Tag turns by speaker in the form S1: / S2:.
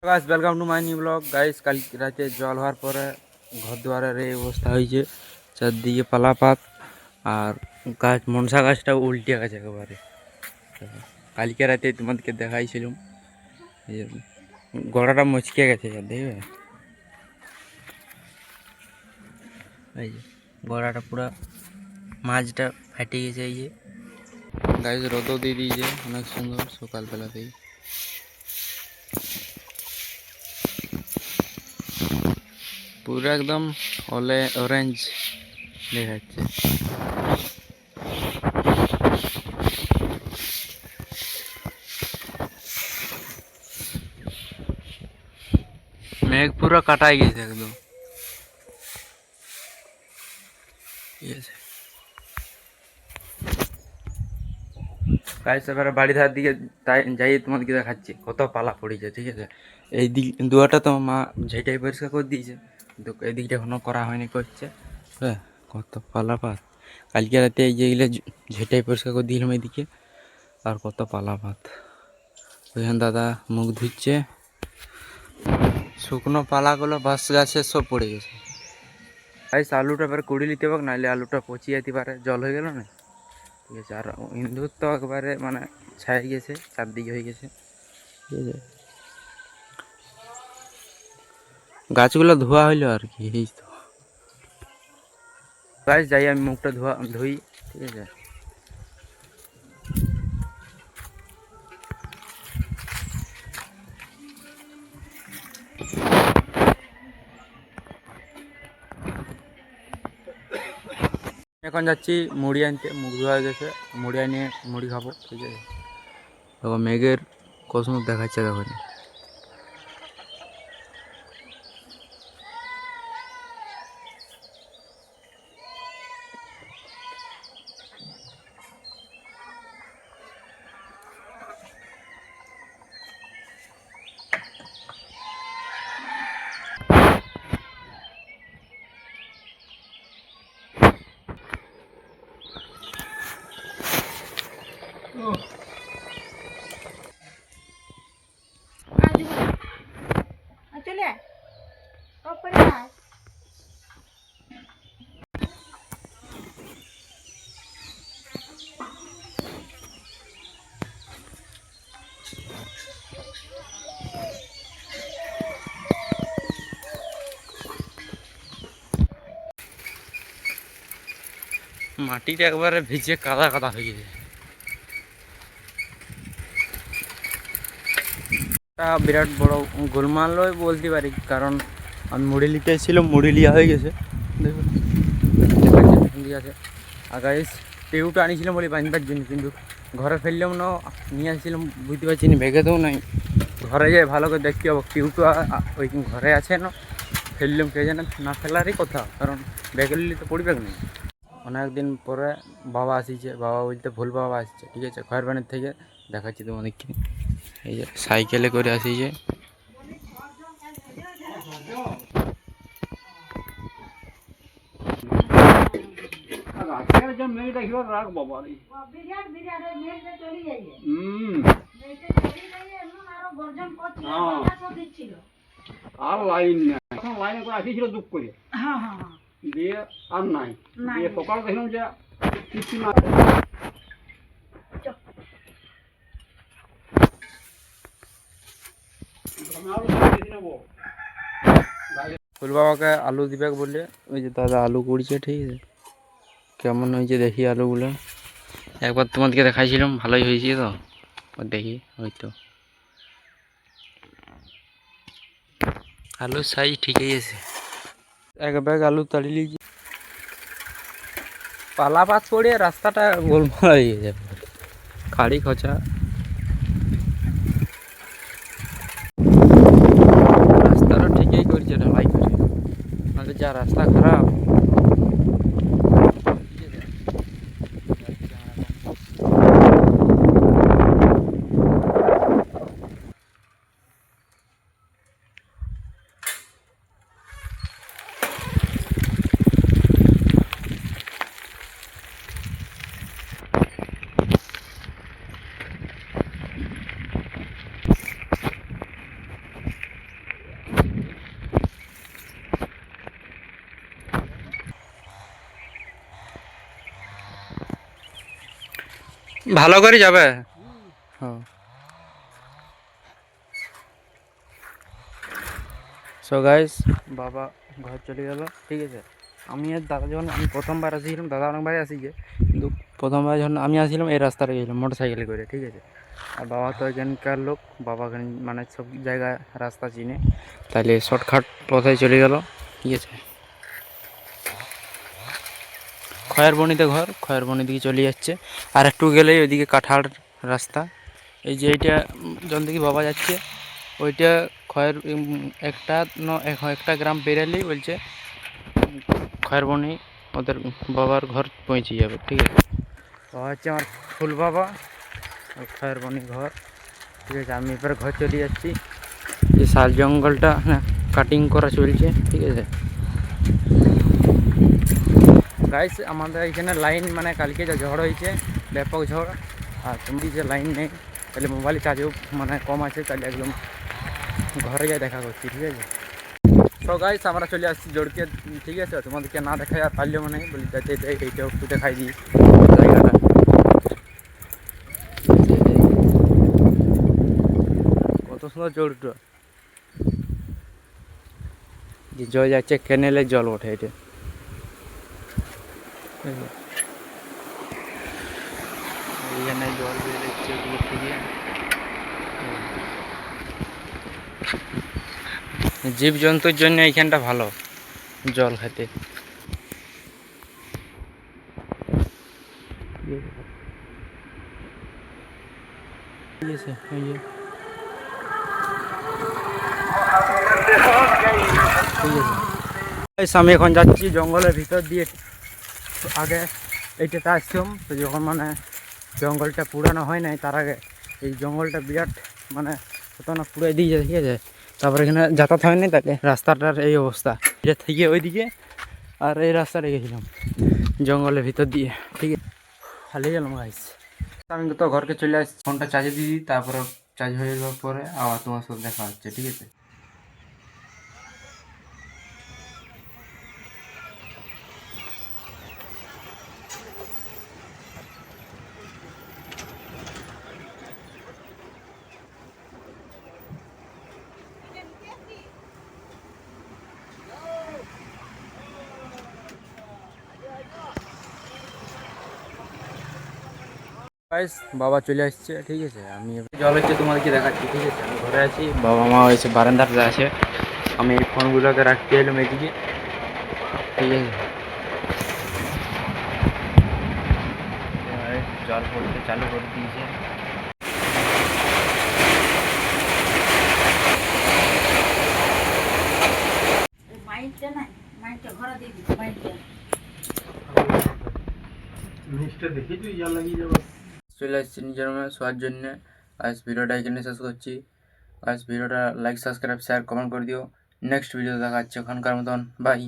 S1: Guys welcome to my new blog. Guys কাল রাতে জল হওয়ার পরে ঘর দুয়ারের এই অবস্থা হয়েছে, চারদিকে পালাপাত আর গাছ মনসা গাছটা উল্টে গেছে একেবারে। কালকে রাতে তোমাদেরকে দেখাইছিলাম, এই যে গোড়াটা মচকে গেছে, দেখবে এই যে গোড়াটা পুরো মাঝটা ফাটে গেছে। এই যে গাছ রোদও দিয়ে দিয়েছে অনেক সুন্দর সকালবেলাতেই। পুরো একদম অরেঞ্জ দেখাচ্ছে। মেঘ পুরো কাটাই গেছে একদম, ঠিক আছে। গাইস এবারে বাড়ি ধার দিকে তাই যাই তোমাদেরকে দেখাচ্ছি কত পালা পড়েছে, ঠিক আছে। এই দিক দুয়ারটা তো মা ঝেঁটাই পরিষ্কার করে দিয়েছে, কিন্তু এই দিকটা এখনো করা হয়নি, করছে। হ্যাঁ, কত পালা পাত। কালকে রাতে এই যেগুলো ঝেঁটাই পরিষ্কার করে দিলাম এদিকে, আর কত পালা পাত। ওইখানে দাদা মুখ ধুচ্ছে, শুকনো পালাগুলো বাঁশ গাছে সব পড়ে গেছে। গাইস আলুটা এবার কুড়ি নিতে পারে, নাহলে আলুটা পচি যেতে পারে, জল হয়ে গেল না, ঠিক আছে। আর ইন্দুর তো একবারে মানে ছাই গেছে, চারদিকে হয়ে গেছে, ঠিক আছে। গাছগুলো ধোয়া হইলো আর কি, এই তো। গাছ যাই আমি মুখটা ধুই, ঠিক আছে। এখন যাচ্ছি মুড়ি আনতে, মুখ ধোয়া হয়ে গেছে, মুড়ি আনিয়ে মুড়ি খাবো, ঠিক আছে। দেখো মেঘের কসমুখ দেখাচ্ছে, দেখো। মাটিটা একবারে ভিজে কাদা কাদা হয়ে গেছে। বিরাট বড় গোলমালই বলতে পারি, কারণ আমি মুড়ি নিতে এসেছিলাম, মুড়ি লিয়া হয়ে গেছে, দেখুন ঠিক আছে। আর গাইস টেউটা আনিছিলাম বলি বাঁধবার জন্য, কিন্তু ঘরে ফেললাম না, নিয়ে আসছিলাম বুঝতে পারছি না, ভেঙে নাই। ঘরে যাই ভালো করে দেখতে হবো টিউটা ওই ঘরে আছে না, ফেললাম কে জানে, না ফেলারই কথা, কারণ ব্যাগে নিলে তো পড়বে না। অনেকদিন পরে বাবা আসিছে, বাবা বলতে ভুল বাবা আসছে, ঠিক আছে, খয়েরবানের থেকে। দেখাচ্ছি তোমাদেরকে, এই যে সাইকেলে করে আসিছে। আর লাইন নাই, এখন লাইনে করে আসিছিল দুঃখ করে, দিয়ে আর নাই, দিয়ে সকাল দেখলাম যে কিছু না। ফুল বাবাকে আলু দিবে বললে, ওই যে দাদা আলু কুড়িছে, ঠিক আছে। কেমন হয়েছে দেখি আলুগুলো, একবার তোমাদেরকে দেখাইছিলাম, ভালোই হয়েছে তো, দেখি হয়তো আলুর সাইজ ঠিকই আছে। এক ব্যাগ আলু তাড়ি লিয়েছি, পালা পাত পড়ে রাস্তাটা গোলমাল হয়ে যাবে, খাড়ি খোঁচা। রাস্তাটা ঠিকই করছে, ঢালাই করে, নাহলে যা রাস্তা খারাপ। ভালো করে যাবে। হ্যাঁ। সো গাইস, বাবা ঘর চলে গেল, ঠিক আছে। আমি আর দাদা যখন আমি প্রথমবার আসিছিলাম, দাদা অনেকবারই আসিছে, কিন্তু প্রথমবার যখন আমি আসছিলাম এই রাস্তাটা গেছিলাম মোটর সাইকেলে করে, ঠিক আছে। আর বাবা তো এখানকার লোক, বাবা মানে সব জায়গায় রাস্তা চিনে, তাইলে শর্টকাট পথে চলে গেল, ঠিক আছে। খয়েরবনিতে ঘর, খয়েরবনি দিকে চলে যাচ্ছে। আর একটু গেলেই ওইদিকে কাঁঠাল রাস্তা। এই যে এইটা যখন থেকে বাবা যাচ্ছে, ওইটা একটা গ্রাম পেরালেই বলছে খয়েরবনি ওদের বাবার ঘর পৌঁছে যাবে, ঠিক আছে। বাবা হচ্ছে আমার ফুল বাবা, আর খয়েরবনি ঘর, ঠিক আছে। আমি এবার ঘর চলে যাচ্ছি। যে শাল জঙ্গলটা কাটিং করা চলছে, ঠিক আছে। গাইস, আমাদের এখানে লাইন মানে কালকে যা ঝড় হয়েছে, ব্যাপক ঝড়, আর তুমি যে লাইন নেই, তাহলে মোবাইল চার্জও মানে কম আছে, তাহলে একদম ঘরে যাই দেখা করছি, ঠিক আছে। সো গাইস, আমরা চলে আসছি জোড়কে, ঠিক আছে। তোমাদেরকে না দেখাই আর পারলেও মানে বলি যাতে এইটা একটু দেখাই দিই জায়গাটা। কত সুন্দর জোড়টা, যে জল যাচ্ছে, ক্যানেলের জল ওঠে এটা। এইখানে জল বেরোচ্ছে ওদিক থেকে। জীবজন্তুর জন্য এইখানটা ভালো জল খেতে। ঠিক আছে, আমি এখন যাচ্ছি জঙ্গলের ভিতর দিয়ে। আগে এইটাতে আসতাম তো, যখন মানে জঙ্গলটা পুরানো হয় নাই, তার আগে এই জঙ্গলটা বিরাট মানে কত না পুড়ে দিয়ে, ঠিক আছে। তারপরে এখানে যাতায়াত হয়নি, তাহলে রাস্তাটার এই অবস্থা। এটা থেকে ওইদিকে, আর এই রাস্তাটা গেছিলাম জঙ্গলের ভিতর দিয়ে, ঠিক আছে। হারিয়ে গেলাম গাইস। আমি তো ঘরকে চলে আসছি, ফোনটা চার্জে দিয়ে দিই, তারপরে চার্জ হয়ে যাওয়ার পরে আবার তোমার সাথে দেখা হচ্ছে, ঠিক আছে। গাইস, বাবা চলে আসছে, ঠিক আছে। আমি জল হচ্ছে তোমাদেরকে দেখাচ্ছি, ঠিক আছে। আমি ঘরে আছি, বাবা মা হয়েছে বারান্দাতে আছে। আমি এই ফোনগুলোকে রাখতে এলাম এদিকে, ঠিক আছে। জল পড়তে চালু করে দিয়েছে। চলে আসছি নিজের রুমে শোয়ার জন্যে। আজ ভিডিওটা এখানে শেষ করছি। আজ ভিডিওটা লাইক, সাবস্ক্রাইব, শেয়ার, কমেন্ট করে দিও। নেক্সট ভিডিও দেখা হচ্ছে, ওখানকার মতন বাই।